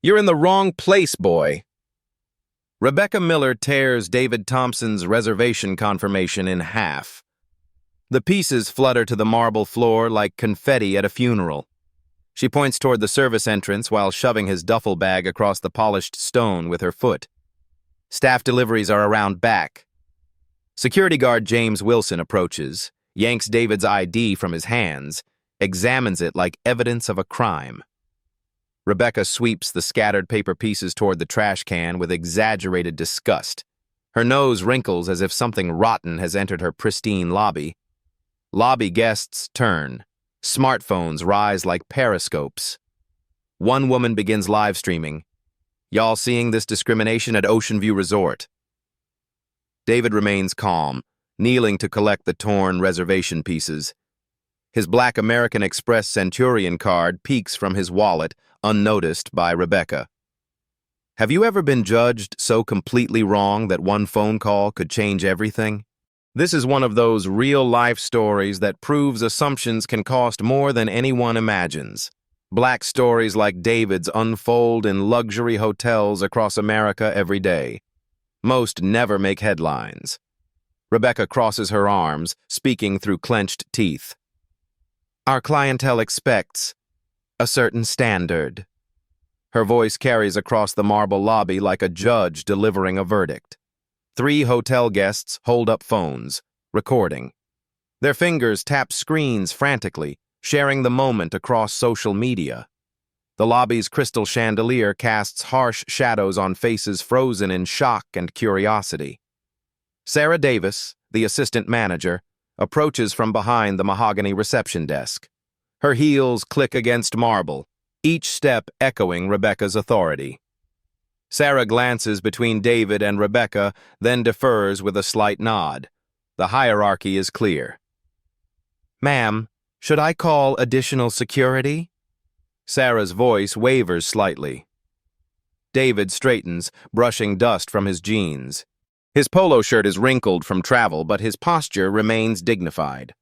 You're in the wrong place, boy. Rebecca Miller tears David Thompson's reservation confirmation in half. The pieces flutter to the marble floor like confetti at a funeral. She points toward the service entrance while shoving his duffel bag across the polished stone with her foot. Staff deliveries are around back. Security guard James Wilson approaches, yanks David's ID from his hands, examines it like evidence of a crime. Rebecca sweeps the scattered paper pieces toward the trash can with exaggerated disgust. Her nose wrinkles as if something rotten has entered her pristine lobby. Lobby guests turn. Smartphones rise like periscopes. One woman begins live streaming. Y'all seeing this discrimination at Ocean View Resort? David remains calm, kneeling to collect the torn reservation pieces. His black American Express Centurion card peeks from his wallet, unnoticed by Rebecca. Have you ever been judged so completely wrong that one phone call could change everything? This is one of those real-life stories that proves assumptions can cost more than anyone imagines. Black stories like David's unfold in luxury hotels across America every day. Most never make headlines. Rebecca crosses her arms, speaking through clenched teeth. Our clientele expects a certain standard. Her voice carries across the marble lobby like a judge delivering a verdict. 3 hotel guests hold up phones, recording. Their fingers tap screens frantically, sharing the moment across social media. The lobby's crystal chandelier casts harsh shadows on faces frozen in shock and curiosity. Sarah Davis, the assistant manager, approaches from behind the mahogany reception desk. Her heels click against marble, each step echoing Rebecca's authority. Sarah glances between David and Rebecca, then defers with a slight nod. The hierarchy is clear. Ma'am, should I call additional security? Sarah's voice wavers slightly. David straightens, brushing dust from his jeans. His polo shirt is wrinkled from travel, but his posture remains dignified.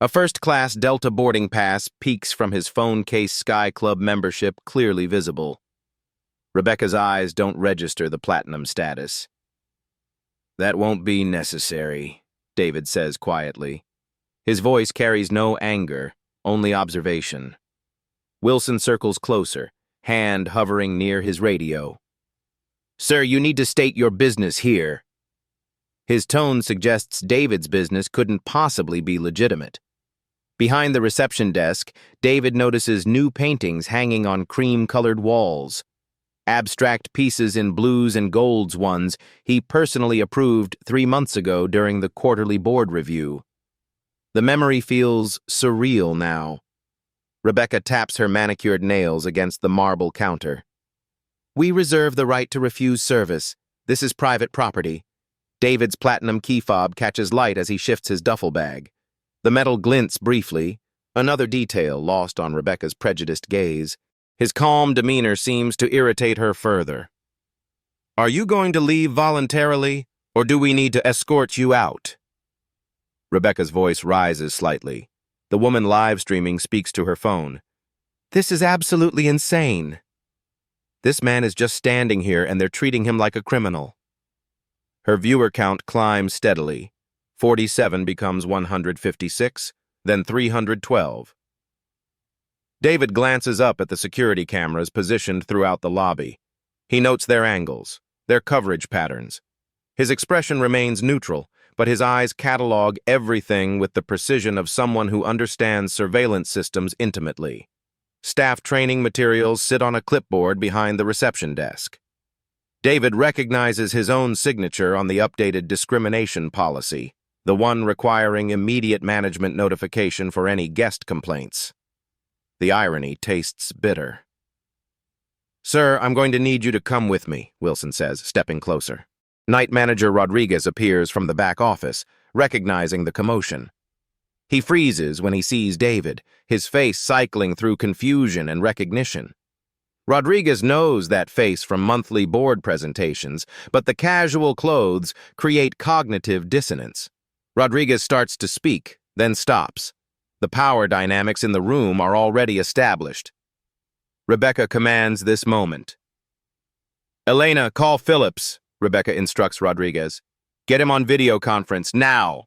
A first-class Delta boarding pass peeks from his phone case Sky Club membership, clearly visible. Rebecca's eyes don't register the platinum status. That won't be necessary, David says quietly. His voice carries no anger, only observation. Wilson circles closer, hand hovering near his radio. Sir, you need to state your business here. His tone suggests David's business couldn't possibly be legitimate. Behind the reception desk, David notices new paintings hanging on cream-colored walls. Abstract pieces in blues and golds ones he personally approved 3 months ago during the quarterly board review. The memory feels surreal now. Rebecca taps her manicured nails against the marble counter. We reserve the right to refuse service. This is private property. David's platinum key fob catches light as he shifts his duffel bag. The metal glints briefly, another detail lost on Rebecca's prejudiced gaze. His calm demeanor seems to irritate her further. Are you going to leave voluntarily, or do we need to escort you out? Rebecca's voice rises slightly. The woman live streaming speaks to her phone. This is absolutely insane. This man is just standing here and they're treating him like a criminal. Her viewer count climbs steadily. 47 becomes 156, then 312. David glances up at the security cameras positioned throughout the lobby. He notes their angles, their coverage patterns. His expression remains neutral, but his eyes catalog everything with the precision of someone who understands surveillance systems intimately. Staff training materials sit on a clipboard behind the reception desk. David recognizes his own signature on the updated discrimination policy, the one requiring immediate management notification for any guest complaints. The irony tastes bitter. Sir, I'm going to need you to come with me, Wilson says, stepping closer. Night manager Rodriguez appears from the back office, recognizing the commotion. He freezes when he sees David, his face cycling through confusion and recognition. Rodriguez knows that face from monthly board presentations, but the casual clothes create cognitive dissonance. Rodriguez starts to speak, then stops. The power dynamics in the room are already established. Rebecca commands this moment. Elena, call Phillips, Rebecca instructs Rodriguez. Get him on video conference, now.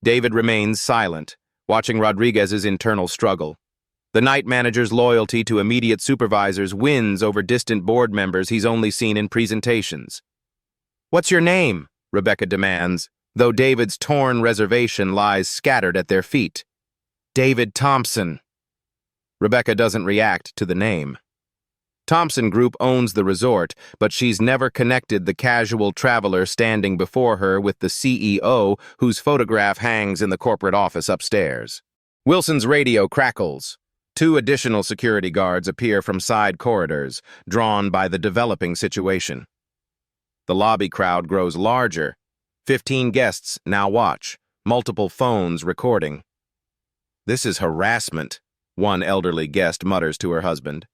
David remains silent, watching Rodriguez's internal struggle. The night manager's loyalty to immediate supervisors wins over distant board members he's only seen in presentations. What's your name? Rebecca demands, though David's torn reservation lies scattered at their feet. David Thompson. Rebecca doesn't react to the name. Thompson Group owns the resort, but she's never connected the casual traveler standing before her with the CEO whose photograph hangs in the corporate office upstairs. Wilson's radio crackles. 2 additional security guards appear from side corridors, drawn by the developing situation. The lobby crowd grows larger. 15 guests now watch, multiple phones recording. This is harassment, one elderly guest mutters to her husband.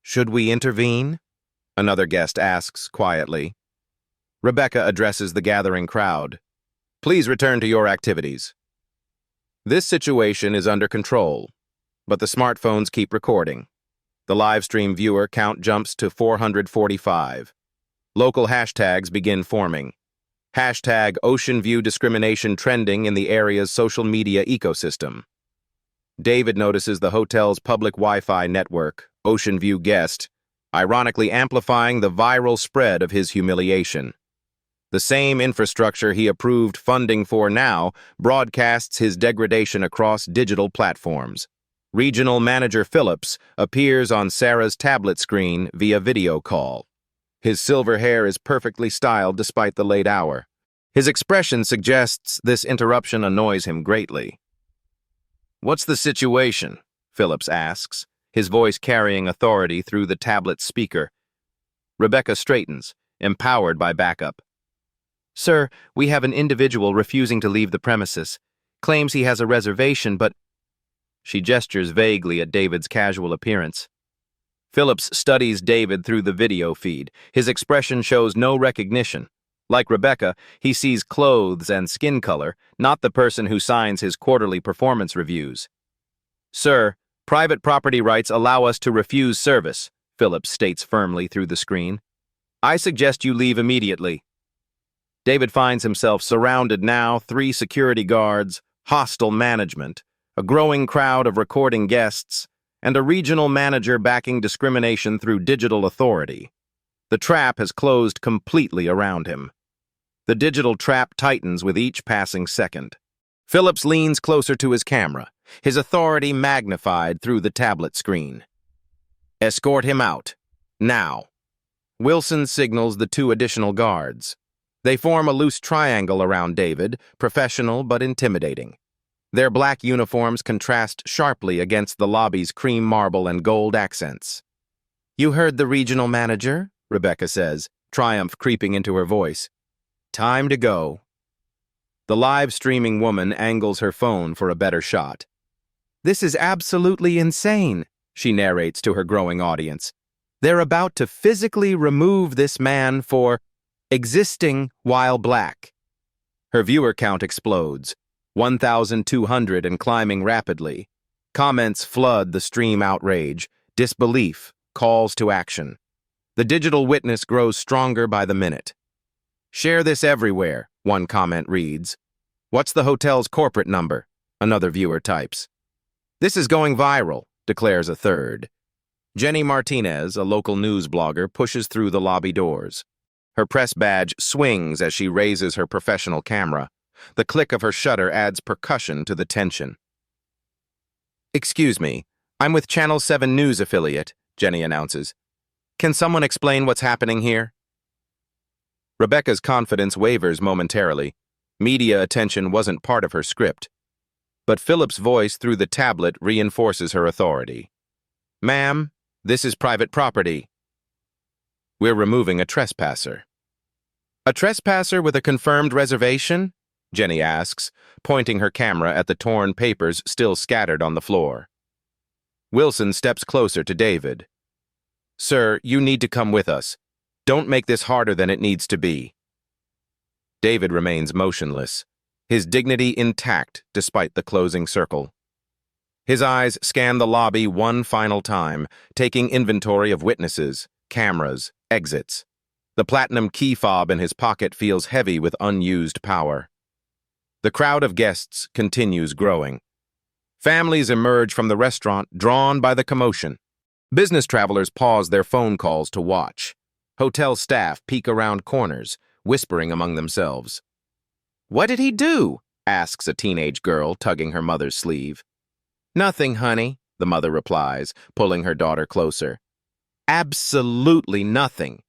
Should we intervene? Another guest asks quietly. Rebecca addresses the gathering crowd. Please return to your activities. This situation is under control, but the smartphones keep recording. The live stream viewer count jumps to 445. Local hashtags begin forming. Hashtag Ocean View discrimination trending in the area's social media ecosystem. David notices the hotel's public Wi-Fi network, Ocean View Guest, ironically amplifying the viral spread of his humiliation. The same infrastructure he approved funding for now broadcasts his degradation across digital platforms. Regional Manager Phillips appears on Sarah's tablet screen via video call. His silver hair is perfectly styled despite the late hour. His expression suggests this interruption annoys him greatly. What's the situation? Phillips asks, his voice carrying authority through the tablet speaker. Rebecca straightens, empowered by backup. Sir, we have an individual refusing to leave the premises. Claims he has a reservation, but... She gestures vaguely at David's casual appearance. Phillips studies David through the video feed. His expression shows no recognition. Like Rebecca, he sees clothes and skin color, not the person who signs his quarterly performance reviews. Sir, private property rights allow us to refuse service, Phillips states firmly through the screen. I suggest you leave immediately. David finds himself surrounded now, 3 security guards, hostile management, a growing crowd of recording guests, and a regional manager backing discrimination through digital authority. The trap has closed completely around him. The digital trap tightens with each passing second. Phillips leans closer to his camera, his authority magnified through the tablet screen. Escort him out. Now. Wilson signals the 2 additional guards. They form a loose triangle around David, professional but intimidating. Their black uniforms contrast sharply against the lobby's cream marble and gold accents. You heard the regional manager, Rebecca says, triumph creeping into her voice. Time to go. The live streaming woman angles her phone for a better shot. This is absolutely insane, she narrates to her growing audience. They're about to physically remove this man for existing while black. Her viewer count explodes, 1,200 and climbing rapidly. Comments flood the stream outrage, disbelief, calls to action. The digital witness grows stronger by the minute. Share this everywhere, one comment reads. What's the hotel's corporate number? Another viewer types. This is going viral, declares a third. Jenny Martinez, a local news blogger, pushes through the lobby doors. Her press badge swings as she raises her professional camera. The click of her shutter adds percussion to the tension. Excuse me, I'm with Channel 7 News affiliate, Jenny announces. Can someone explain what's happening here? Rebecca's confidence wavers momentarily. Media attention wasn't part of her script. But Phillips' voice through the tablet reinforces her authority. Ma'am, this is private property. We're removing a trespasser. A trespasser with a confirmed reservation? Jenny asks, pointing her camera at the torn papers still scattered on the floor. Wilson steps closer to David. Sir, you need to come with us. Don't make this harder than it needs to be. David remains motionless, his dignity intact despite the closing circle. His eyes scan the lobby one final time, taking inventory of witnesses, cameras, exits. The platinum key fob in his pocket feels heavy with unused power. The crowd of guests continues growing. Families emerge from the restaurant, drawn by the commotion. Business travelers pause their phone calls to watch. Hotel staff peek around corners, whispering among themselves. "What did he do?" asks a teenage girl, tugging her mother's sleeve. "Nothing, honey," the mother replies, pulling her daughter closer. "Absolutely nothing."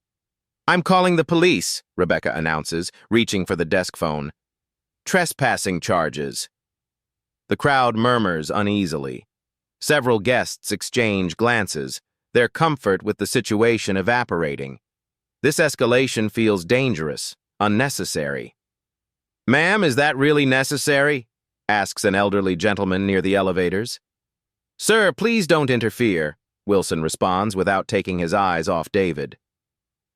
"I'm calling the police," Rebecca announces, reaching for the desk phone. "Trespassing charges." The crowd murmurs uneasily. Several guests exchange glances, their comfort with the situation evaporating. This escalation feels dangerous, unnecessary. "Ma'am, is that really necessary?" asks an elderly gentleman near the elevators. "Sir, please don't interfere," Wilson responds without taking his eyes off David.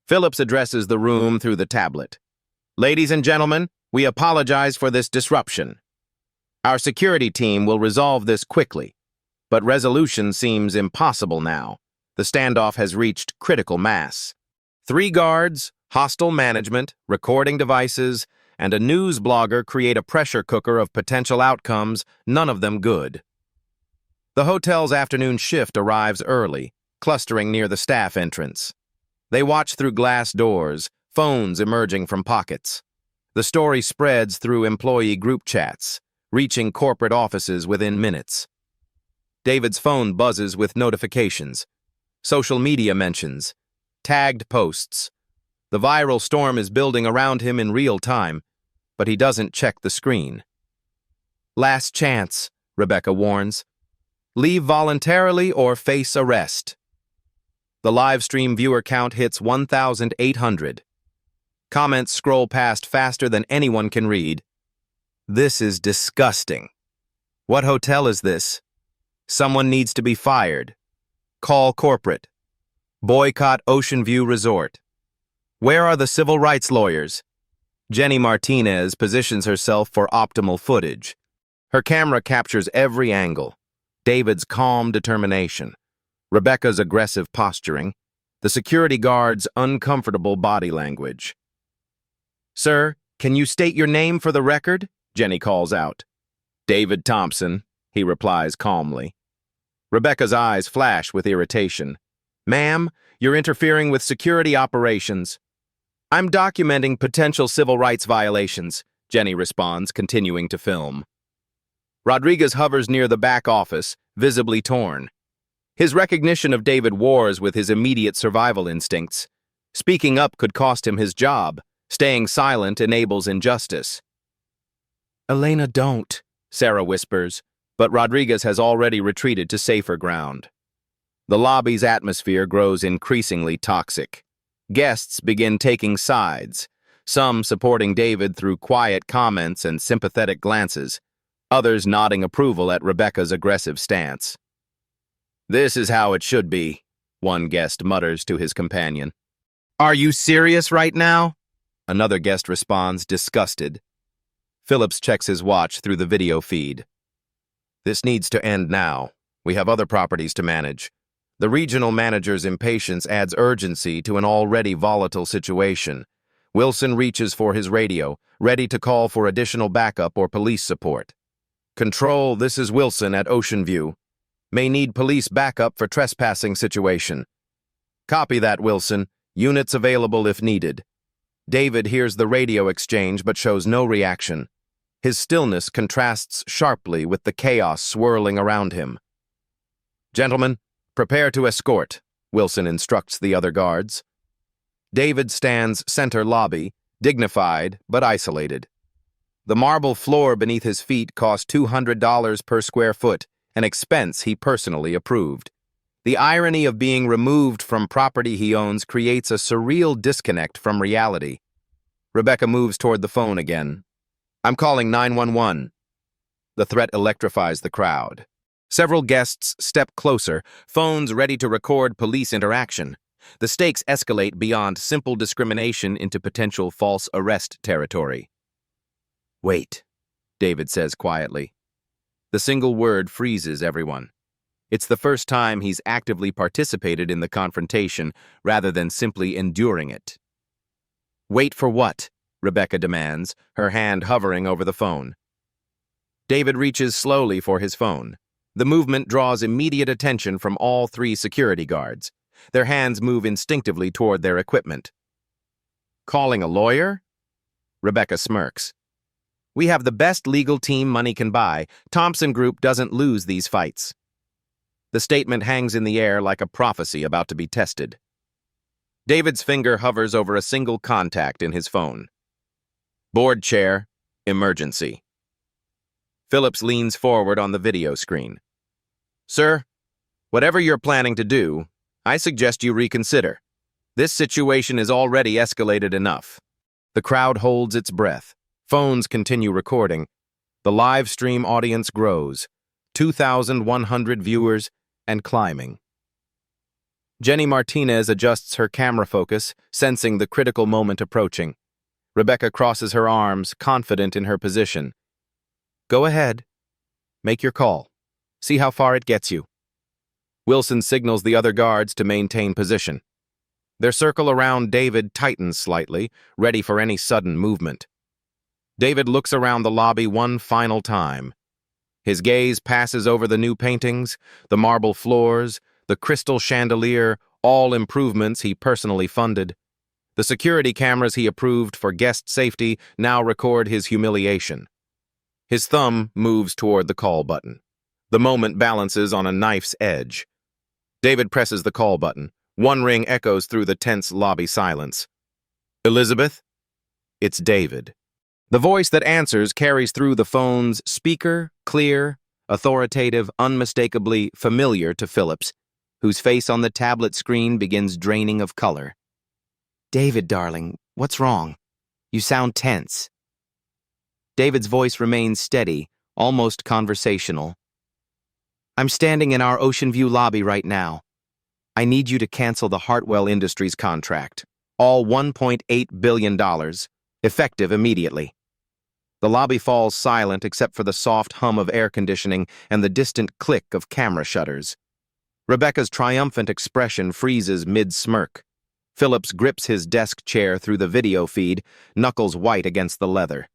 Phillips addresses the room through the tablet. "Ladies and gentlemen, we apologize for this disruption. Our security team will resolve this quickly, but resolution seems impossible now. The standoff has reached critical mass. 3 guards, hostile management, recording devices, and a news blogger create a pressure cooker of potential outcomes, none of them good." The hotel's afternoon shift arrives early, clustering near the staff entrance. They watch through glass doors, phones emerging from pockets. The story spreads through employee group chats, reaching corporate offices within minutes. David's phone buzzes with notifications, social media mentions, tagged posts. The viral storm is building around him in real time, but he doesn't check the screen. "Last chance," Rebecca warns. "Leave voluntarily or face arrest." The live stream viewer count hits 1,800. Comments scroll past faster than anyone can read. "This is disgusting. What hotel is this? Someone needs to be fired. Call corporate. Boycott Ocean View Resort. Where are the civil rights lawyers?" Jenny Martinez positions herself for optimal footage. Her camera captures every angle. David's calm determination, Rebecca's aggressive posturing, the security guard's uncomfortable body language. "Sir, can you state your name for the record?" Jenny calls out. "David Thompson," he replies calmly. Rebecca's eyes flash with irritation. "Ma'am, you're interfering with security operations." "I'm documenting potential civil rights violations," Jenny responds, continuing to film. Rodriguez hovers near the back office, visibly torn. His recognition of David wars with his immediate survival instincts. Speaking up could cost him his job. Staying silent enables injustice. "Elena, don't," Sarah whispers, but Rodriguez has already retreated to safer ground. The lobby's atmosphere grows increasingly toxic. Guests begin taking sides, some supporting David through quiet comments and sympathetic glances, others nodding approval at Rebecca's aggressive stance. "This is how it should be," one guest mutters to his companion. "Are you serious right now?" Another guest responds, disgusted. Phillips checks his watch through the video feed. "This needs to end now. We have other properties to manage." The regional manager's impatience adds urgency to an already volatile situation. Wilson reaches for his radio, ready to call for additional backup or police support. "Control, this is Wilson at Ocean View. May need police backup for trespassing situation." "Copy that, Wilson. Units available if needed." David hears the radio exchange but shows no reaction. His stillness contrasts sharply with the chaos swirling around him. "Gentlemen, prepare to escort," Wilson instructs the other guards. David stands center lobby, dignified but isolated. The marble floor beneath his feet cost $200 per square foot, an expense he personally approved. The irony of being removed from property he owns creates a surreal disconnect from reality. Rebecca moves toward the phone again. "I'm calling 911. The threat electrifies the crowd. Several guests step closer, phones ready to record police interaction. The stakes escalate beyond simple discrimination into potential false arrest territory. "Wait," David says quietly. The single word freezes everyone. It's the first time he's actively participated in the confrontation rather than simply enduring it. "Wait for what?" Rebecca demands, her hand hovering over the phone. David reaches slowly for his phone. The movement draws immediate attention from all three security guards. Their hands move instinctively toward their equipment. "Calling a lawyer?" Rebecca smirks. "We have the best legal team money can buy. Thompson Group doesn't lose these fights." The statement hangs in the air like a prophecy about to be tested. David's finger hovers over a single contact in his phone. "Board chair, emergency." Phillips leans forward on the video screen. "Sir, whatever you're planning to do, I suggest you reconsider. This situation is already escalated enough." The crowd holds its breath. Phones continue recording. The live stream audience grows. 2,100 viewers and climbing. Jenny Martinez adjusts her camera focus, sensing the critical moment approaching. Rebecca crosses her arms, confident in her position. "Go ahead. Make your call. See how far it gets you." Wilson signals the other guards to maintain position. Their circle around David tightens slightly, ready for any sudden movement. David looks around the lobby one final time. His gaze passes over the new paintings, the marble floors, the crystal chandelier, all improvements he personally funded. The security cameras he approved for guest safety now record his humiliation. His thumb moves toward the call button. The moment balances on a knife's edge. David presses the call button. One ring echoes through the tense lobby silence. "Elizabeth?" It's David. The voice that answers carries through the phone's speaker, clear, authoritative, unmistakably familiar to Phillips, whose face on the tablet screen begins draining of color. "David, darling, what's wrong? You sound tense." David's voice remains steady, almost conversational. "I'm standing in our Ocean View lobby right now. I need you to cancel the Hartwell Industries contract, all $1.8 billion, effective immediately." The lobby falls silent except for the soft hum of air conditioning and the distant click of camera shutters. Rebecca's triumphant expression freezes mid-smirk. Phillips grips his desk chair through the video feed, knuckles white against the leather.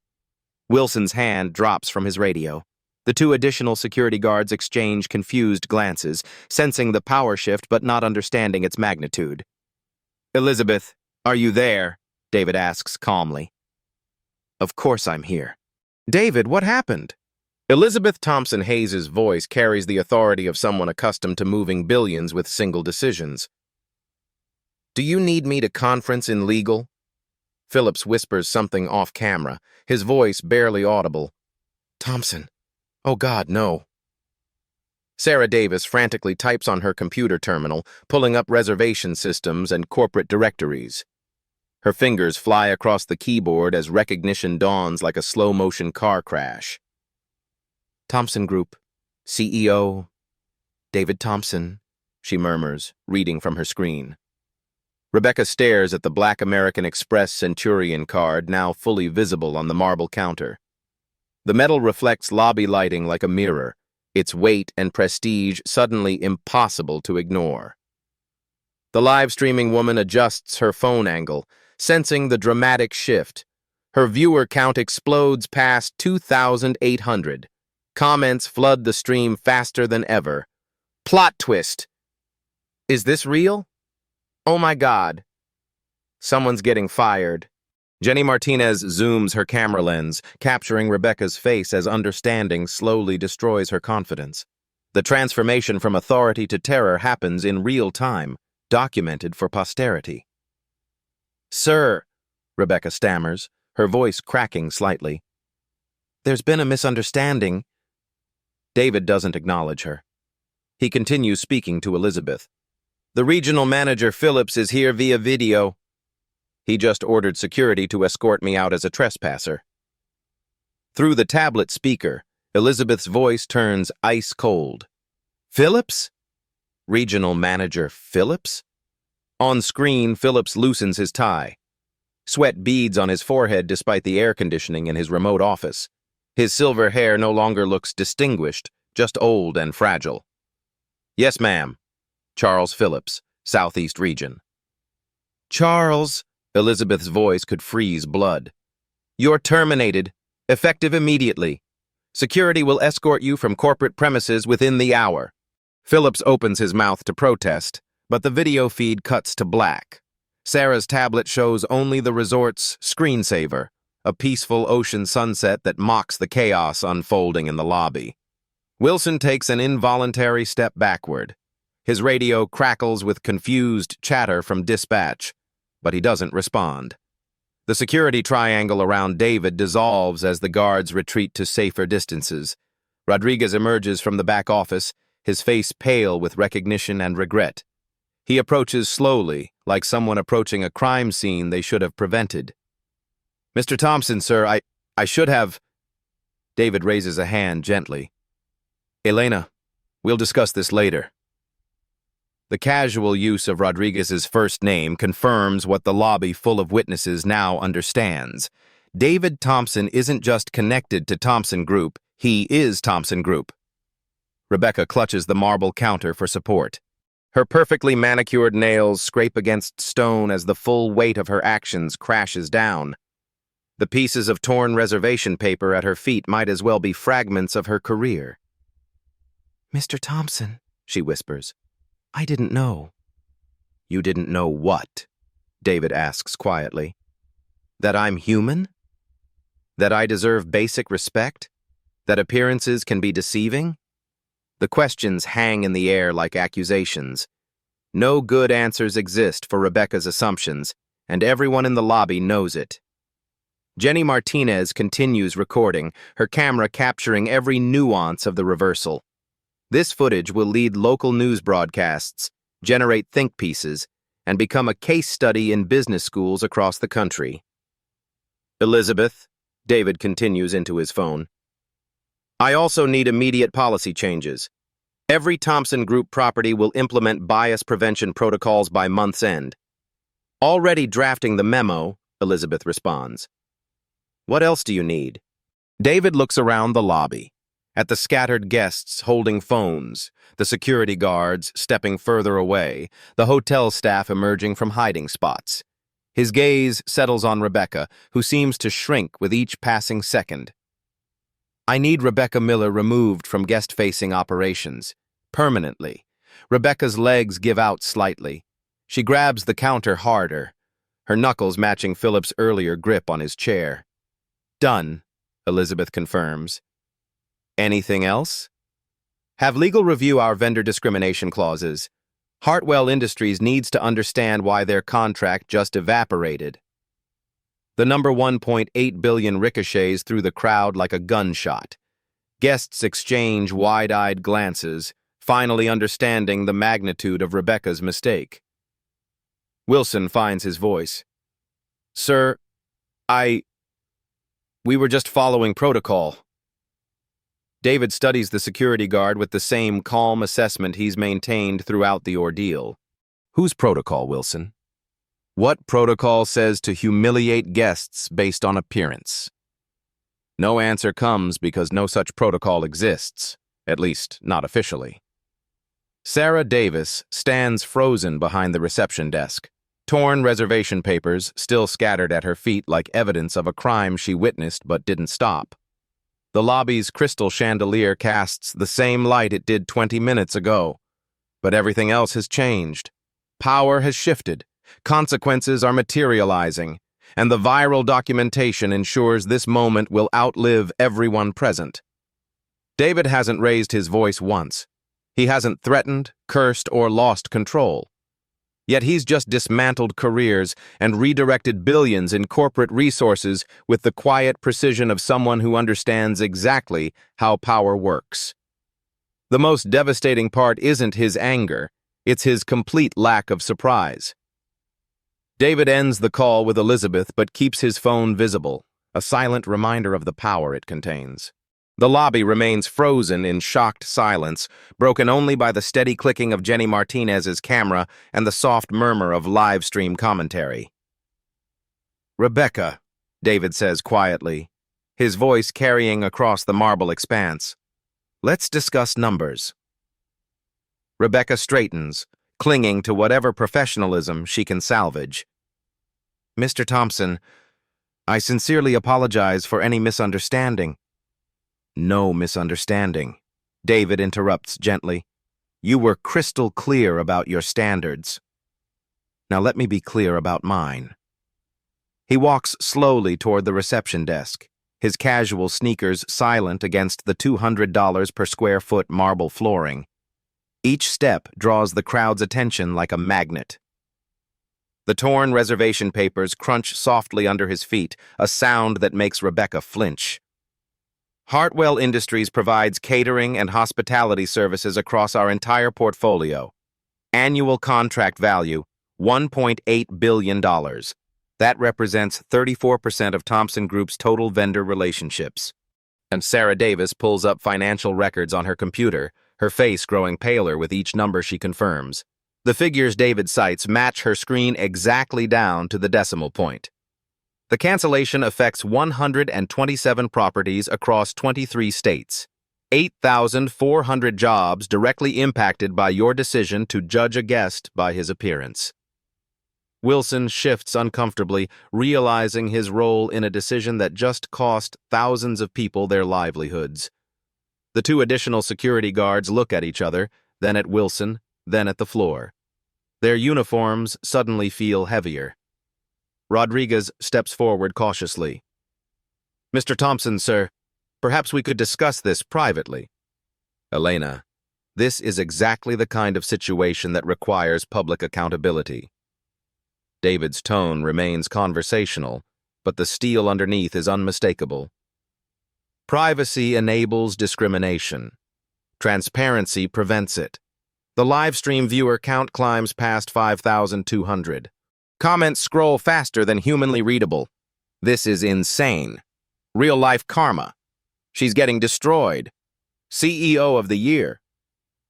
Wilson's hand drops from his radio. The two additional security guards exchange confused glances, sensing the power shift but not understanding its magnitude. "Elizabeth, are you there?" David asks calmly. "Of course I'm here." "David, what happened?" Elizabeth Thompson Hayes' voice carries the authority of someone accustomed to moving billions with single decisions. "Do you need me to conference in legal?" Phillips whispers something off camera, his voice barely audible. "Thompson. Oh God, no." Sarah Davis frantically types on her computer terminal, pulling up reservation systems and corporate directories. Her fingers fly across the keyboard as recognition dawns like a slow-motion car crash. "Thompson Group, CEO, David Thompson," she murmurs, reading from her screen. Rebecca stares at the black American Express Centurion card now fully visible on the marble counter. The metal reflects lobby lighting like a mirror, its weight and prestige suddenly impossible to ignore. The live-streaming woman adjusts her phone angle, sensing the dramatic shift. Her viewer count explodes past 2,800. Comments flood the stream faster than ever. "Plot twist! Is this real? Oh my God. Someone's getting fired." Jenny Martinez zooms her camera lens, capturing Rebecca's face as understanding slowly destroys her confidence. The transformation from authority to terror happens in real time, documented for posterity. "Sir," Rebecca stammers, her voice cracking slightly. "There's been a misunderstanding." David doesn't acknowledge her. He continues speaking to Elizabeth. "The regional manager, Phillips, is here via video. He just ordered security to escort me out as a trespasser." Through the tablet speaker, Elizabeth's voice turns ice cold. "Phillips? Regional manager Phillips?" On screen, Phillips loosens his tie. Sweat beads on his forehead despite the air conditioning in his remote office. His silver hair no longer looks distinguished, just old and fragile. Yes, ma'am. Charles Phillips, Southeast Region. Charles, Elizabeth's voice could freeze blood. You're terminated, effective immediately. Security will escort you from corporate premises within the hour. Phillips opens his mouth to protest, but the video feed cuts to black. Sarah's tablet shows only the resort's screensaver, a peaceful ocean sunset that mocks the chaos unfolding in the lobby. Wilson takes an involuntary step backward. His radio crackles with confused chatter from dispatch, but he doesn't respond. The security triangle around David dissolves as the guards retreat to safer distances. Rodriguez emerges from the back office, his face pale with recognition and regret. He approaches slowly, like someone approaching a crime scene they should have prevented. Mr. Thompson, sir, I should have... David raises a hand gently. Elena, we'll discuss this later. The casual use of Rodriguez's first name confirms what the lobby full of witnesses now understands. David Thompson isn't just connected to Thompson Group, he is Thompson Group. Rebecca clutches the marble counter for support. Her perfectly manicured nails scrape against stone as the full weight of her actions crashes down. The pieces of torn reservation paper at her feet might as well be fragments of her career. Mr. Thompson, she whispers, I didn't know. You didn't know what? David asks quietly. That I'm human? That I deserve basic respect? That appearances can be deceiving? The questions hang in the air like accusations. No good answers exist for Rebecca's assumptions, and everyone in the lobby knows it. Jenny Martinez continues recording, her camera capturing every nuance of the reversal. This footage will lead local news broadcasts, generate think pieces, and become a case study in business schools across the country. Elizabeth, David continues into his phone. I also need immediate policy changes. Every Thompson Group property will implement bias prevention protocols by month's end. Already drafting the memo, Elizabeth responds. What else do you need? David looks around the lobby, at the scattered guests holding phones, the security guards stepping further away, the hotel staff emerging from hiding spots. His gaze settles on Rebecca, who seems to shrink with each passing second. I need Rebecca Miller removed from guest-facing operations, permanently. Rebecca's legs give out slightly. She grabs the counter harder, her knuckles matching Philip's earlier grip on his chair. Done, Elizabeth confirms. Anything else? Have legal review our vendor discrimination clauses. Hartwell Industries needs to understand why their contract just evaporated. The number 1.8 billion ricochets through the crowd like a gunshot. Guests exchange wide-eyed glances, finally understanding the magnitude of Rebecca's mistake. Wilson finds his voice. Sir, we were just following protocol. David studies the security guard with the same calm assessment he's maintained throughout the ordeal. Whose protocol, Wilson? What protocol says to humiliate guests based on appearance? No answer comes because no such protocol exists, at least not officially. Sarah Davis stands frozen behind the reception desk, torn reservation papers still scattered at her feet like evidence of a crime she witnessed but didn't stop. The lobby's crystal chandelier casts the same light it did 20 minutes ago. But everything else has changed. Power has shifted. Consequences are materializing. And the viral documentation ensures this moment will outlive everyone present. David hasn't raised his voice once. He hasn't threatened, cursed, or lost control. Yet he's just dismantled careers and redirected billions in corporate resources with the quiet precision of someone who understands exactly how power works. The most devastating part isn't his anger, it's his complete lack of surprise. David ends the call with Elizabeth but keeps his phone visible, a silent reminder of the power it contains. The lobby remains frozen in shocked silence, broken only by the steady clicking of Jenny Martinez's camera and the soft murmur of live stream commentary. Rebecca, David says quietly, his voice carrying across the marble expanse. Let's discuss numbers. Rebecca straightens, clinging to whatever professionalism she can salvage. Mr. Thompson, I sincerely apologize for any misunderstanding. No misunderstanding. David interrupts gently. You were crystal clear about your standards. Now let me be clear about mine. He walks slowly toward the reception desk, his casual sneakers silent against the $200 per square foot marble flooring. Each step draws the crowd's attention like a magnet. The torn reservation papers crunch softly under his feet, a sound that makes Rebecca flinch. Hartwell Industries provides catering and hospitality services across our entire portfolio. Annual contract value, $1.8 billion. That represents 34% of Thompson Group's total vendor relationships. And Sarah Davis pulls up financial records on her computer, her face growing paler with each number she confirms. The figures David cites match her screen exactly down to the decimal point. The cancellation affects 127 properties across 23 states. 8,400 jobs directly impacted by your decision to judge a guest by his appearance. Wilson shifts uncomfortably, realizing his role in a decision that just cost thousands of people their livelihoods. The two additional security guards look at each other, then at Wilson, then at the floor. Their uniforms suddenly feel heavier. Rodriguez steps forward cautiously. Mr. Thompson, sir, perhaps we could discuss this privately. Elena, this is exactly the kind of situation that requires public accountability. David's tone remains conversational, but the steel underneath is unmistakable. Privacy enables discrimination. Transparency prevents it. The livestream viewer count climbs past 5,200. Comments scroll faster than humanly readable. This is insane. Real-life karma. She's getting destroyed. CEO of the year.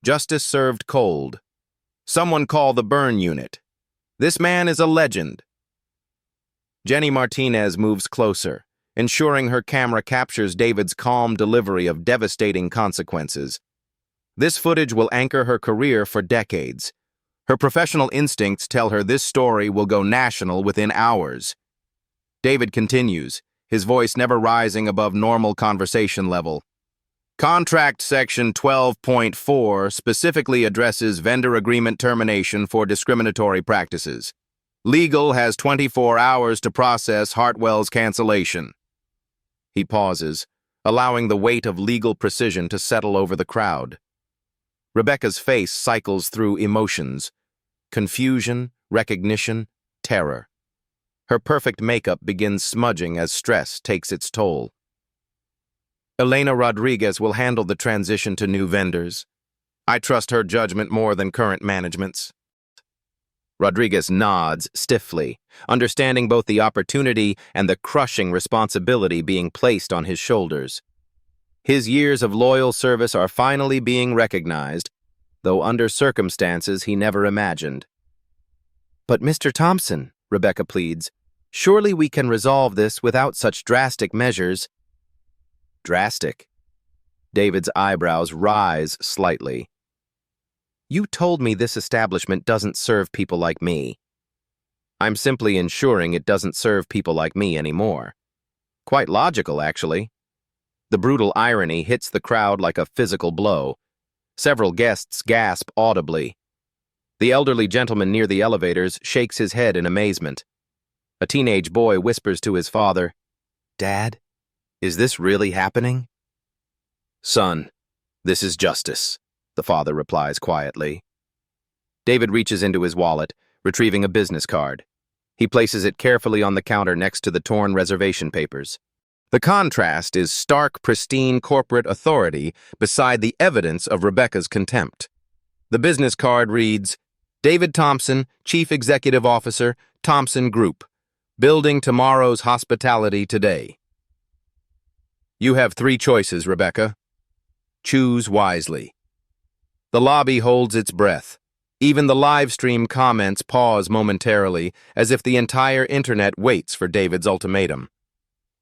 Justice served cold. Someone call the burn unit. This man is a legend. Jenny Martinez moves closer, ensuring her camera captures David's calm delivery of devastating consequences. This footage will anchor her career for decades. Her professional instincts tell her this story will go national within hours. David continues, his voice never rising above normal conversation level. Contract Section 12.4 specifically addresses vendor agreement termination for discriminatory practices. Legal has 24 hours to process Hartwell's cancellation. He pauses, allowing the weight of legal precision to settle over the crowd. Rebecca's face cycles through emotions: confusion, recognition, terror. Her perfect makeup begins smudging as stress takes its toll. Elena Rodriguez will handle the transition to new vendors. I trust her judgment more than current management's. Rodriguez nods stiffly, understanding both the opportunity and the crushing responsibility being placed on his shoulders. His years of loyal service are finally being recognized, though under circumstances he never imagined. But Mr. Thompson, Rebecca pleads, surely we can resolve this without such drastic measures. Drastic? David's eyebrows rise slightly. You told me this establishment doesn't serve people like me. I'm simply ensuring it doesn't serve people like me anymore. Quite logical, actually. The brutal irony hits the crowd like a physical blow. Several guests gasp audibly. The elderly gentleman near the elevators shakes his head in amazement. A teenage boy whispers to his father, "Dad, is this really happening?" "Son, this is justice," the father replies quietly. David reaches into his wallet, retrieving a business card. He places it carefully on the counter next to the torn reservation papers. The contrast is stark, pristine corporate authority beside the evidence of Rebecca's contempt. The business card reads, David Thompson, Chief Executive Officer, Thompson Group, building tomorrow's hospitality today. You have 3 choices, Rebecca. Choose wisely. The lobby holds its breath. Even the live stream comments pause momentarily, as if the entire internet waits for David's ultimatum.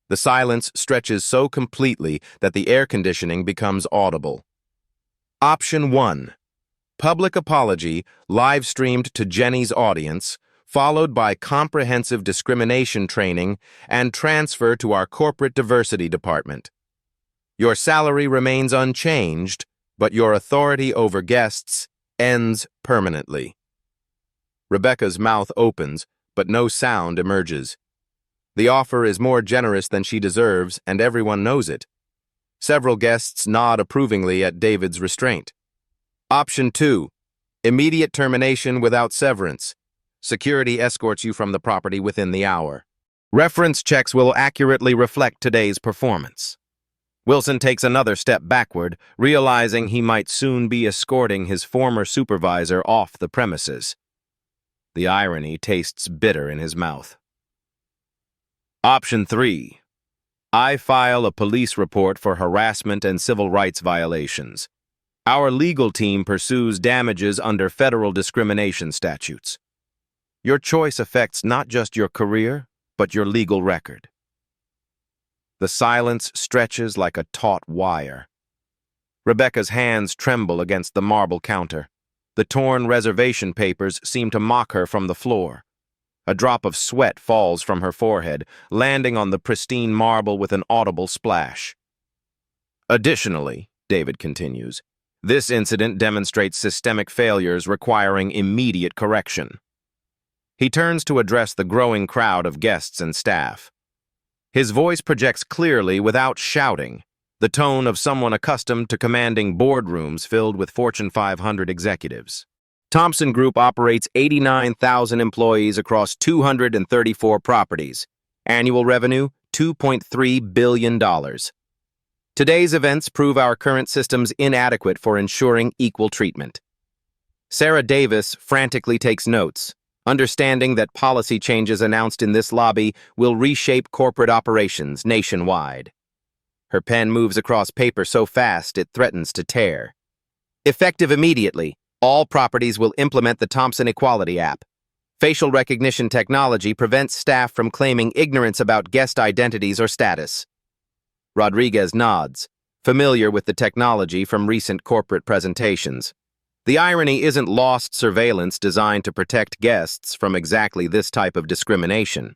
The silence stretches so completely that the air conditioning becomes audible. Option 1. public apology live-streamed to Jenny's audience, followed by comprehensive discrimination training and transfer to our corporate diversity department. Your salary remains unchanged, but your authority over guests ends permanently. Rebecca's mouth opens, but no sound emerges. The offer is more generous than she deserves, and everyone knows it. Several guests nod approvingly at David's restraint. Option 2. Immediate termination without severance. Security escorts you from the property within the hour. Reference checks will accurately reflect today's performance. Wilson takes another step backward, realizing he might soon be escorting his former supervisor off the premises. The irony tastes bitter in his mouth. Option 3. I file a police report for harassment and civil rights violations. Our legal team pursues damages under federal discrimination statutes. Your choice affects not just your career, but your legal record. The silence stretches like a taut wire. Rebecca's hands tremble against the marble counter. The torn reservation papers seem to mock her from the floor. A drop of sweat falls from her forehead, landing on the pristine marble with an audible splash. Additionally, David continues, this incident demonstrates systemic failures requiring immediate correction. He turns to address the growing crowd of guests and staff. His voice projects clearly without shouting, the tone of someone accustomed to commanding boardrooms filled with Fortune 500 executives. Thompson Group operates 89,000 employees across 234 properties. Annual revenue, $2.3 billion. Today's events prove our current systems inadequate for ensuring equal treatment. Sarah Davis frantically takes notes, understanding that policy changes announced in this lobby will reshape corporate operations nationwide. Her pen moves across paper so fast it threatens to tear. Effective immediately, all properties will implement the Thompson Equality app. Facial recognition technology prevents staff from claiming ignorance about guest identities or status. Rodriguez nods, familiar with the technology from recent corporate presentations. The irony isn't lost surveillance designed to protect guests from exactly this type of discrimination.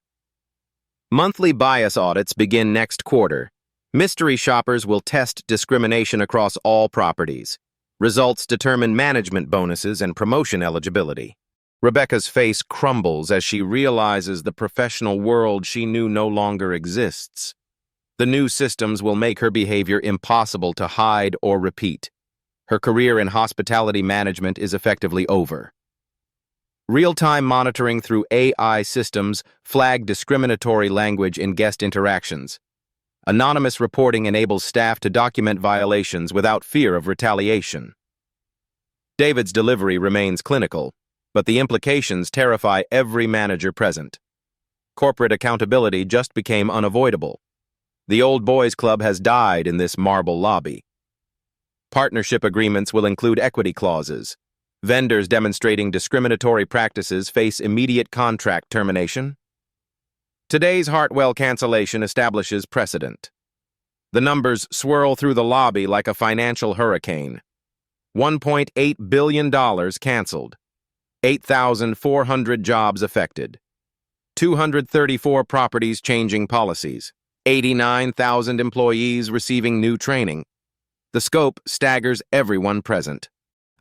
Monthly bias audits begin next quarter. Mystery shoppers will test discrimination across all properties. Results determine management bonuses and promotion eligibility. Rebecca's face crumbles as she realizes the professional world she knew no longer exists. The new systems will make her behavior impossible to hide or repeat. Her career in hospitality management is effectively over. Real-time monitoring through AI systems flag discriminatory language in guest interactions. Anonymous reporting enables staff to document violations without fear of retaliation. David's delivery remains clinical, but the implications terrify every manager present. Corporate accountability just became unavoidable. The old boys club has died in this marble lobby. Partnership agreements will include equity clauses. Vendors demonstrating discriminatory practices face immediate contract termination. Today's Hartwell cancellation establishes precedent. The numbers swirl through the lobby like a financial hurricane. $1.8 billion canceled. 8,400 jobs affected. 234 properties changing policies. 89,000 employees receiving new training. The scope staggers everyone present.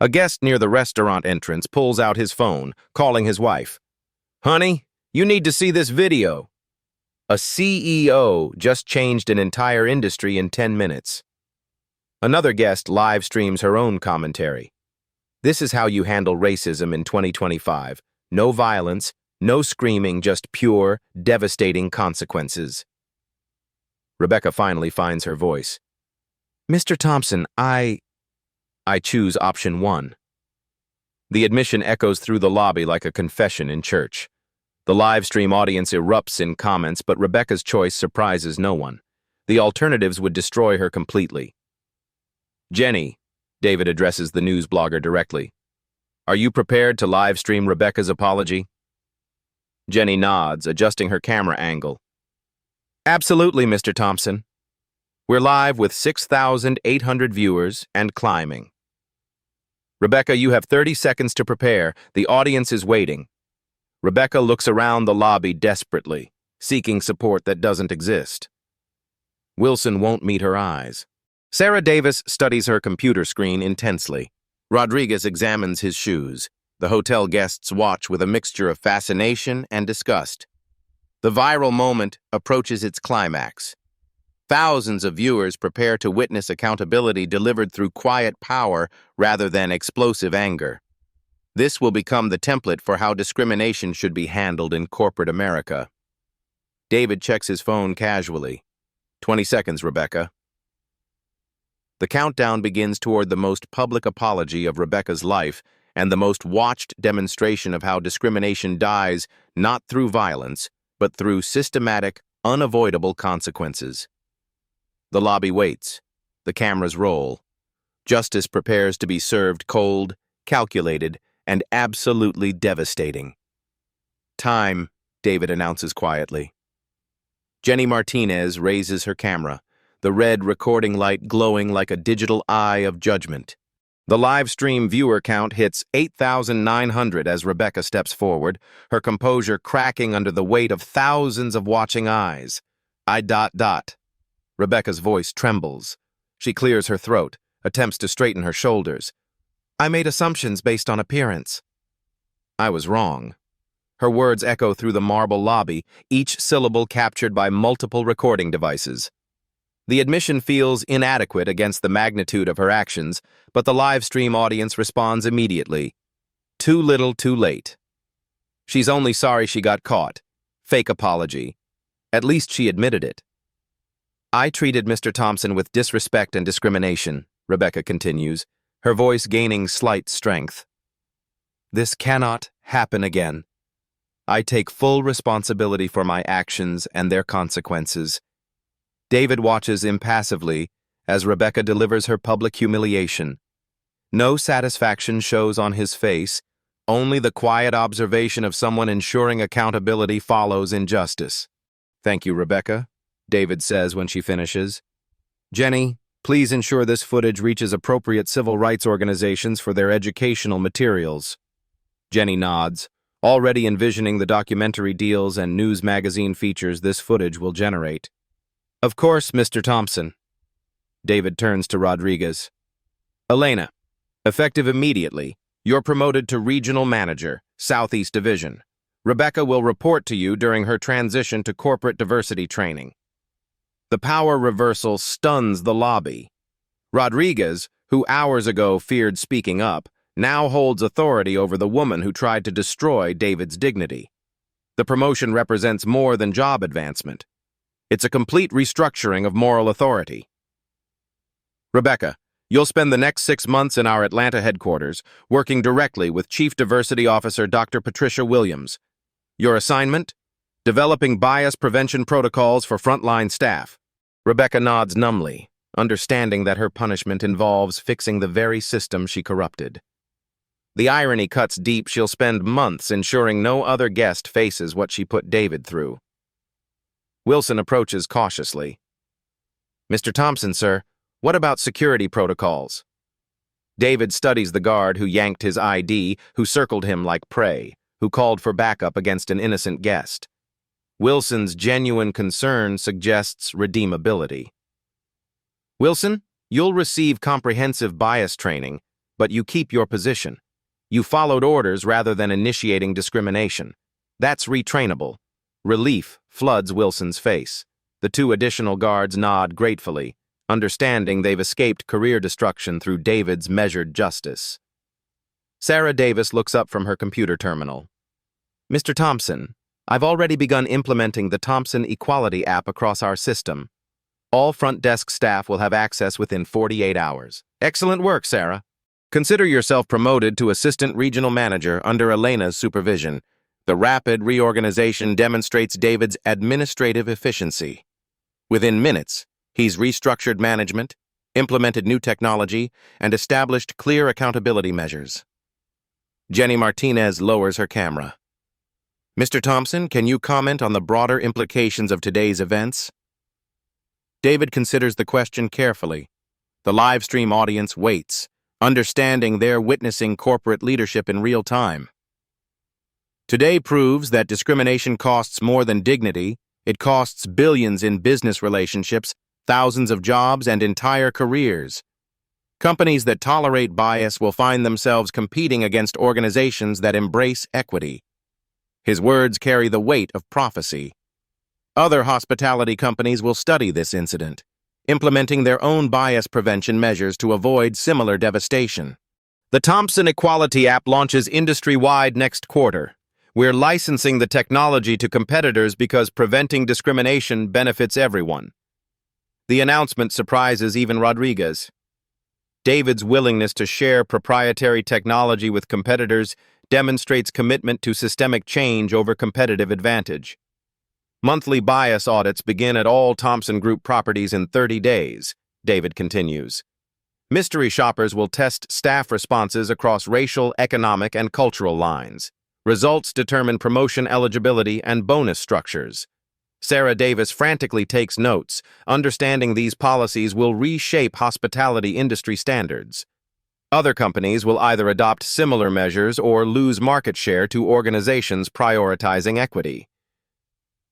A guest near the restaurant entrance pulls out his phone, calling his wife. "Honey, you need to see this video." A CEO just changed an entire industry in 10 minutes. Another guest live streams her own commentary. This is how you handle racism in 2025. No violence, no screaming, just pure, devastating consequences. Rebecca finally finds her voice. "Mr. Thompson, I choose option 1. The admission echoes through the lobby like a confession in church. The live stream audience erupts in comments, but Rebecca's choice surprises no one. The alternatives would destroy her completely. "Jenny," David addresses the news blogger directly. "Are you prepared to live stream Rebecca's apology?" Jenny nods, adjusting her camera angle. "Absolutely, Mr. Thompson. We're live with 6,800 viewers and climbing." Rebecca, you have 30 seconds to prepare. The audience is waiting. Rebecca looks around the lobby desperately, seeking support that doesn't exist. Wilson won't meet her eyes. Sarah Davis studies her computer screen intensely. Rodriguez examines his shoes. The hotel guests watch with a mixture of fascination and disgust. The viral moment approaches its climax. Thousands of viewers prepare to witness accountability delivered through quiet power rather than explosive anger. This will become the template for how discrimination should be handled in corporate America. David checks his phone casually. 20 seconds, Rebecca. The countdown begins toward the most public apology of Rebecca's life and the most watched demonstration of how discrimination dies not through violence, but through systematic, unavoidable consequences. The lobby waits. The cameras roll. Justice prepares to be served cold, calculated, and absolutely devastating. Time, David announces quietly. Jenny Martinez raises her camera, the red recording light glowing like a digital eye of judgment. The live stream viewer count hits 8,900 as Rebecca steps forward, her composure cracking under the weight of thousands of watching eyes. Rebecca's voice trembles. She clears her throat, attempts to straighten her shoulders. I made assumptions based on appearance. I was wrong. Her words echo through the marble lobby, each syllable captured by multiple recording devices. The admission feels inadequate against the magnitude of her actions, but the live stream audience responds immediately. Too little, too late. She's only sorry she got caught. Fake apology. At least she admitted it. I treated Mr. Thompson with disrespect and discrimination, Rebecca continues, her voice gaining slight strength. This cannot happen again. I take full responsibility for my actions and their consequences. David watches impassively as Rebecca delivers her public humiliation. No satisfaction shows on his face, only the quiet observation of someone ensuring accountability follows injustice. Thank you, Rebecca, David says when she finishes. Jenny, please ensure this footage reaches appropriate civil rights organizations for their educational materials. Jenny nods, already envisioning the documentary deals and news magazine features this footage will generate. Of course, Mr. Thompson. David turns to Rodriguez. Elena, effective immediately, you're promoted to Regional Manager, Southeast Division. Rebecca will report to you during her transition to corporate diversity training. The power reversal stuns the lobby. Rodriguez, who hours ago feared speaking up, now holds authority over the woman who tried to destroy David's dignity. The promotion represents more than job advancement. It's a complete restructuring of moral authority. Rebecca, you'll spend the next 6 months in our Atlanta headquarters, working directly with Chief Diversity Officer Dr. Patricia Williams. Your assignment? Developing bias prevention protocols for frontline staff. Rebecca nods numbly, understanding that her punishment involves fixing the very system she corrupted. The irony cuts deep. She'll spend months ensuring no other guest faces what she put David through. Wilson approaches cautiously. Mr. Thompson, sir, what about security protocols? David studies the guard who yanked his ID, who circled him like prey, who called for backup against an innocent guest. Wilson's genuine concern suggests redeemability. Wilson, you'll receive comprehensive bias training, but you keep your position. You followed orders rather than initiating discrimination. That's retrainable. Relief floods Wilson's face. The 2 additional guards nod gratefully, understanding they've escaped career destruction through David's measured justice. Sarah Davis looks up from her computer terminal. Mr. Thompson, I've already begun implementing the Thompson Equality app across our system. All front desk staff will have access within 48 hours. Excellent work, Sarah. Consider yourself promoted to Assistant Regional Manager under Elena's supervision. The rapid reorganization demonstrates David's administrative efficiency. Within minutes, he's restructured management, implemented new technology, and established clear accountability measures. Jenny Martinez lowers her camera. Mr. Thompson, can you comment on the broader implications of today's events? David considers the question carefully. The live stream audience waits, understanding they're witnessing corporate leadership in real time. Today proves that discrimination costs more than dignity. It costs billions in business relationships, thousands of jobs, and entire careers. Companies that tolerate bias will find themselves competing against organizations that embrace equity. His words carry the weight of prophecy. Other hospitality companies will study this incident, implementing their own bias prevention measures to avoid similar devastation. The Thompson Equality app launches industry-wide next quarter. We're licensing the technology to competitors because preventing discrimination benefits everyone. The announcement surprises even Rodriguez. David's willingness to share proprietary technology with competitors demonstrates commitment to systemic change over competitive advantage. Monthly bias audits begin at all Thompson Group properties in 30 days, David continues. Mystery shoppers will test staff responses across racial, economic, and cultural lines. Results determine promotion eligibility and bonus structures. Sarah Davis frantically takes notes. Understanding these policies will reshape hospitality industry standards. Other companies will either adopt similar measures or lose market share to organizations prioritizing equity.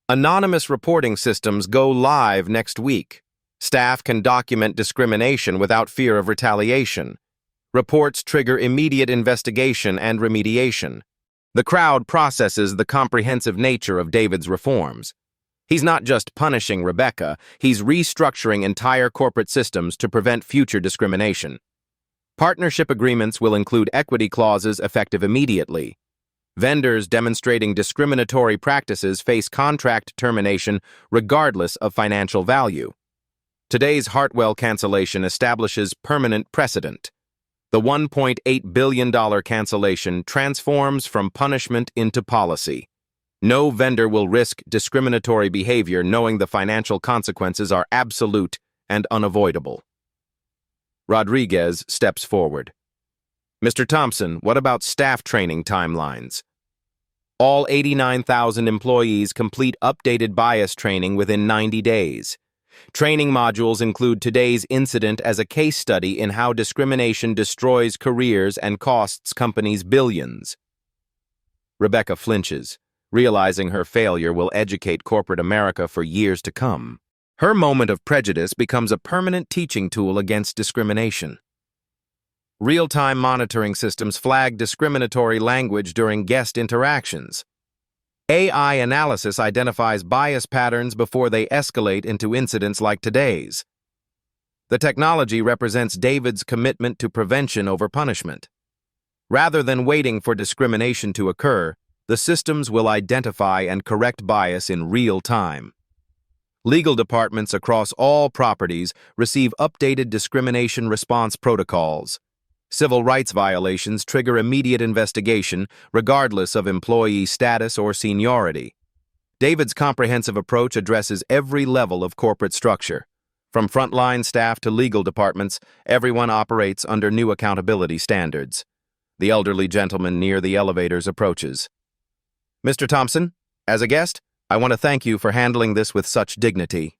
Anonymous reporting systems go live next week. Staff can document discrimination without fear of retaliation. Reports trigger immediate investigation and remediation. The crowd processes the comprehensive nature of David's reforms. He's not just punishing Rebecca, he's restructuring entire corporate systems to prevent future discrimination. Partnership agreements will include equity clauses effective immediately. Vendors demonstrating discriminatory practices face contract termination regardless of financial value. Today's Hartwell cancellation establishes permanent precedent. The $1.8 billion cancellation transforms from punishment into policy. No vendor will risk discriminatory behavior knowing the financial consequences are absolute and unavoidable. Rodriguez steps forward. Mr. Thompson, what about staff training timelines? All 89,000 employees complete updated bias training within 90 days. Training modules include today's incident as a case study in how discrimination destroys careers and costs companies billions. Rebecca flinches, realizing her failure will educate corporate America for years to come. Her moment of prejudice becomes a permanent teaching tool against discrimination. Real-time monitoring systems flag discriminatory language during guest interactions. AI analysis identifies bias patterns before they escalate into incidents like today's. The technology represents David's commitment to prevention over punishment. Rather than waiting for discrimination to occur, the systems will identify and correct bias in real time. Legal departments across all properties receive updated discrimination response protocols. Civil rights violations trigger immediate investigation, regardless of employee status or seniority. David's comprehensive approach addresses every level of corporate structure. From frontline staff to legal departments, everyone operates under new accountability standards. The elderly gentleman near the elevators approaches. Mr. Thompson, as a guest, I want to thank you for handling this with such dignity.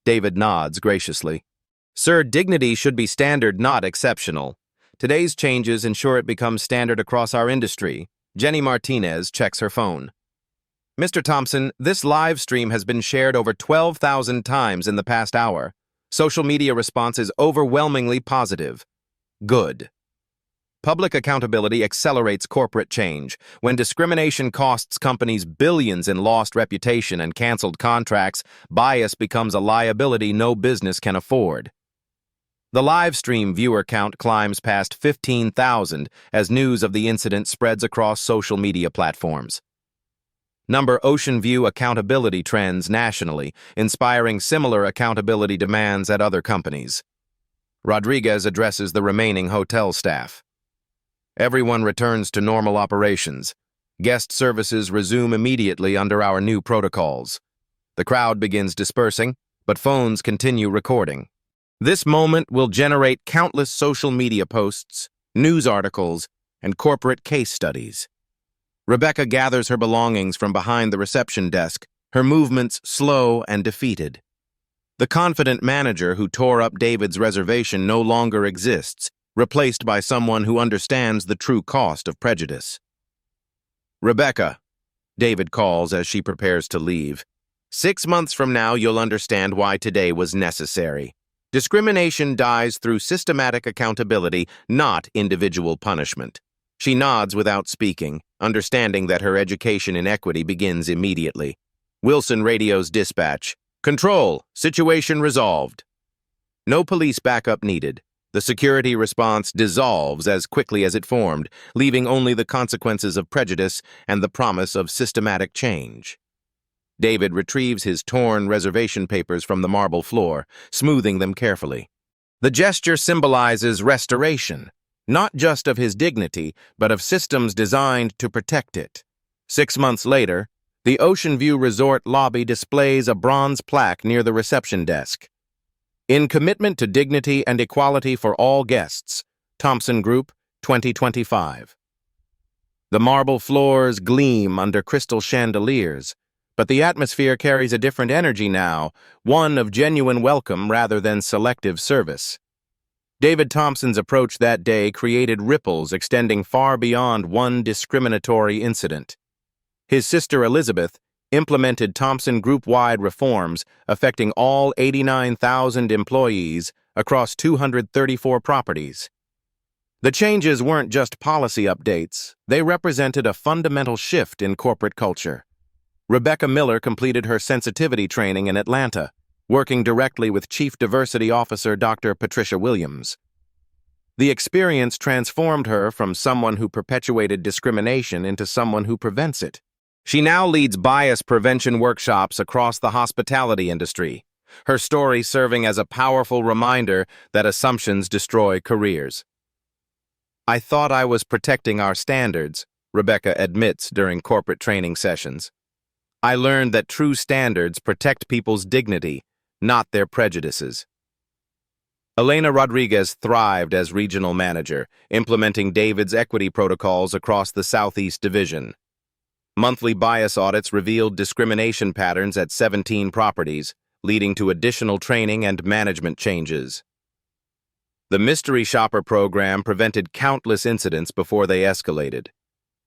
David nods graciously. Sir, dignity should be standard, not exceptional. Today's changes ensure it becomes standard across our industry. Jenny Martinez checks her phone. Mr. Thompson, this live stream has been shared over 12,000 times in the past hour. Social media response is overwhelmingly positive. Good. Public accountability accelerates corporate change. When discrimination costs companies billions in lost reputation and canceled contracts, bias becomes a liability no business can afford. The live stream viewer count climbs past 15,000 as news of the incident spreads across social media platforms. Number Ocean View accountability trends nationally, inspiring similar accountability demands at other companies. Rodriguez addresses the remaining hotel staff. Everyone returns to normal operations. Guest services resume immediately under our new protocols. The crowd begins dispersing, but phones continue recording. This moment will generate countless social media posts, news articles, and corporate case studies. Rebecca gathers her belongings from behind the reception desk, her movements slow and defeated. The confident manager who tore up David's reservation no longer exists. replaced by someone who understands the true cost of prejudice. "Rebecca," David calls as she prepares to leave. "6 months from now, you'll understand why today was necessary. Discrimination dies through systematic accountability, not individual punishment." She nods without speaking, understanding that her education in equity begins immediately. Wilson radios dispatch. "Control, situation resolved." No police backup needed. The security response dissolves as quickly as it formed, leaving only the consequences of prejudice and the promise of systematic change. David retrieves his torn reservation papers from the marble floor, smoothing them carefully. The gesture symbolizes restoration, not just of his dignity, but of systems designed to protect it. 6 months later, the Ocean View Resort lobby displays a bronze plaque near the reception desk. "In commitment to dignity and equality for all guests, Thompson Group, 2025. The marble floors gleam under crystal chandeliers, but the atmosphere carries a different energy now, one of genuine welcome rather than selective service. David Thompson's approach that day created ripples extending far beyond one discriminatory incident. His sister Elizabeth implemented Thompson Group-wide reforms affecting all 89,000 employees across 234 properties. The changes weren't just policy updates, they represented a fundamental shift in corporate culture. Rebecca Miller completed her sensitivity training in Atlanta, working directly with Chief Diversity Officer Dr. Patricia Williams. The experience transformed her from someone who perpetuated discrimination into someone who prevents it. She now leads bias prevention workshops across the hospitality industry, her story serving as a powerful reminder that assumptions destroy careers. "I thought I was protecting our standards," Rebecca admits during corporate training sessions. "I learned that true standards protect people's dignity, not their prejudices." Elena Rodriguez thrived as regional manager, implementing David's equity protocols across the Southeast Division. Monthly bias audits revealed discrimination patterns at 17 properties, leading to additional training and management changes. The Mystery Shopper program prevented countless incidents before they escalated.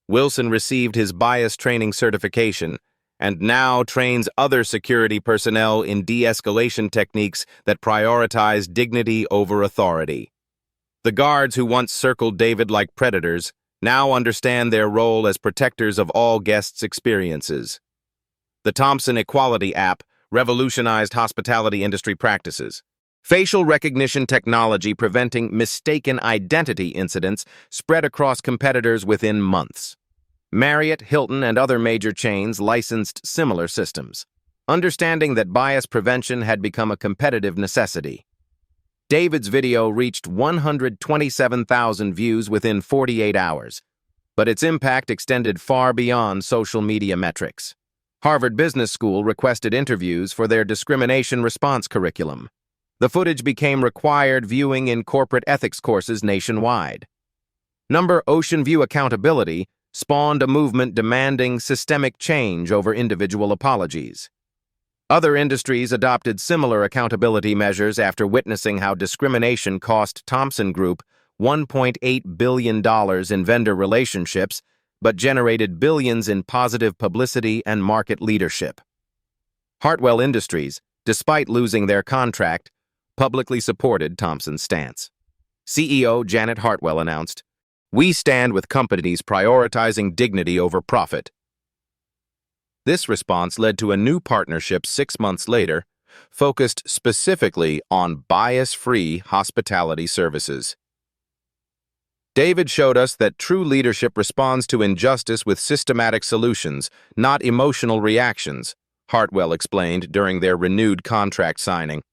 Wilson received his bias training certification and now trains other security personnel in de-escalation techniques that prioritize dignity over authority. The guards who once circled David like predators now understand their role as protectors of all guests' experiences. The Thompson Equality app revolutionized hospitality industry practices. Facial recognition technology preventing mistaken identity incidents spread across competitors within months. Marriott, Hilton, and other major chains licensed similar systems, understanding that bias prevention had become a competitive necessity. David's video reached 127,000 views within 48 hours, but its impact extended far beyond social media metrics. Harvard Business School requested interviews for their discrimination response curriculum. The footage became required viewing in corporate ethics courses nationwide. Ocean View Accountability spawned a movement demanding systemic change over individual apologies. Other industries adopted similar accountability measures after witnessing how discrimination cost Thompson Group $1.8 billion in vendor relationships, but generated billions in positive publicity and market leadership. Hartwell Industries, despite losing their contract, publicly supported Thompson's stance. CEO Janet Hartwell announced, "We stand with companies prioritizing dignity over profit." This response led to a new partnership 6 months later, focused specifically on bias-free hospitality services. David showed us that true leadership responds to injustice with systematic solutions, not emotional reactions, Hartwell explained during their renewed contract signing.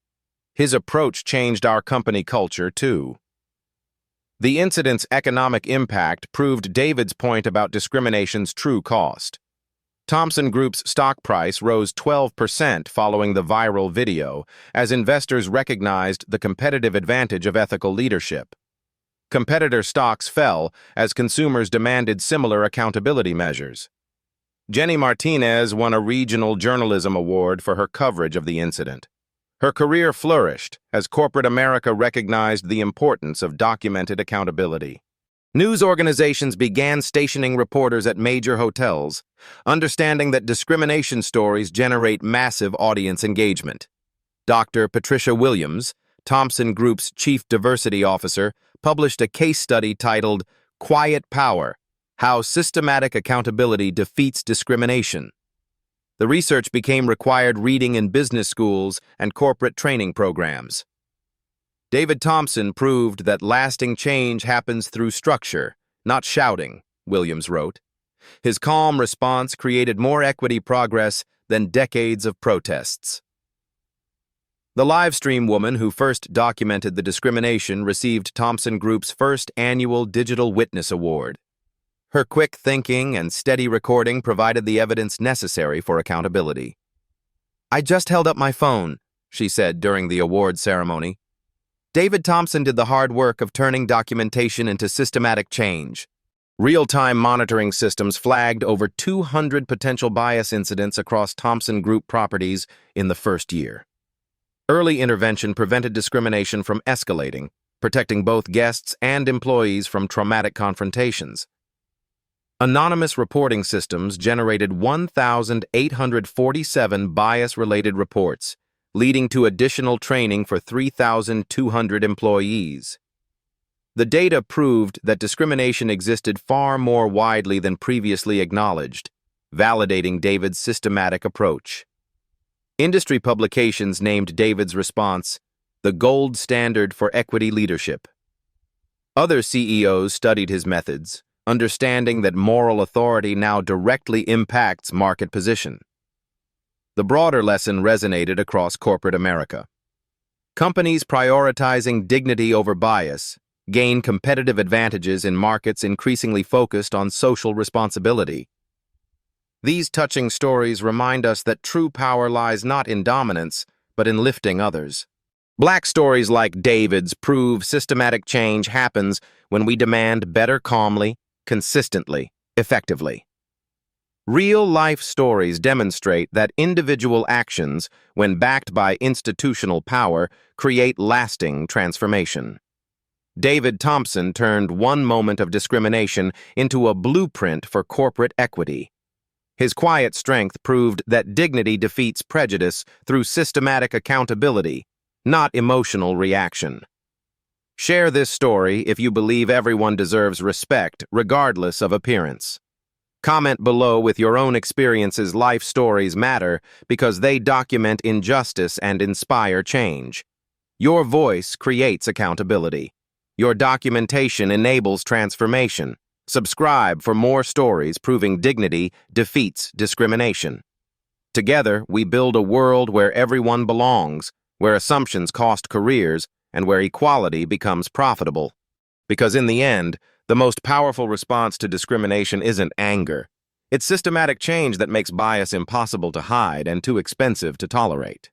His approach changed our company culture, too. The incident's economic impact proved David's point about discrimination's true cost. Thompson Group's stock price rose 12% following the viral video, as investors recognized the competitive advantage of ethical leadership. Competitor stocks fell as consumers demanded similar accountability measures. Jenny Martinez won a regional journalism award for her coverage of the incident. Her career flourished as corporate America recognized the importance of documented accountability. News organizations began stationing reporters at major hotels, understanding that discrimination stories generate massive audience engagement. Dr. Patricia Williams, Thomson Group's chief diversity officer, published a case study titled "Quiet Power: How Systematic Accountability Defeats Discrimination." The research became required reading in business schools and corporate training programs. David Thompson proved that lasting change happens through structure, not shouting, Williams wrote. His calm response created more equity progress than decades of protests. The livestream woman who first documented the discrimination received Thomson Group's first annual Digital Witness Award. Her quick thinking and steady recording provided the evidence necessary for accountability. "I just held up my phone," she said during the award ceremony. David Thompson did the hard work of turning documentation into systematic change. Real-time monitoring systems flagged over 200 potential bias incidents across Thomson Group properties in the first year. Early intervention prevented discrimination from escalating, protecting both guests and employees from traumatic confrontations. Anonymous reporting systems generated 1,847 bias-related reports, leading to additional training for 3,200 employees. The data proved that discrimination existed far more widely than previously acknowledged, validating David's systematic approach. Industry publications named David's response the gold standard for equity leadership. Other CEOs studied his methods, understanding that moral authority now directly impacts market position. The broader lesson resonated across corporate America. Companies prioritizing dignity over bias gain competitive advantages in markets increasingly focused on social responsibility. These touching stories remind us that true power lies not in dominance, but in lifting others. Black stories like David's prove systematic change happens when we demand better calmly, consistently, effectively. Real-life stories demonstrate that individual actions, when backed by institutional power, create lasting transformation. David Thompson turned one moment of discrimination into a blueprint for corporate equity. His quiet strength proved that dignity defeats prejudice through systematic accountability, not emotional reaction. Share this story if you believe everyone deserves respect, regardless of appearance. Comment below with your own experiences. Life stories matter because they document injustice and inspire change. Your voice creates accountability. Your documentation enables transformation. Subscribe for more stories proving dignity defeats discrimination. Together, we build a world where everyone belongs, where assumptions cost careers, and where equality becomes profitable. Because in the end, the most powerful response to discrimination isn't anger. It's systematic change that makes bias impossible to hide and too expensive to tolerate.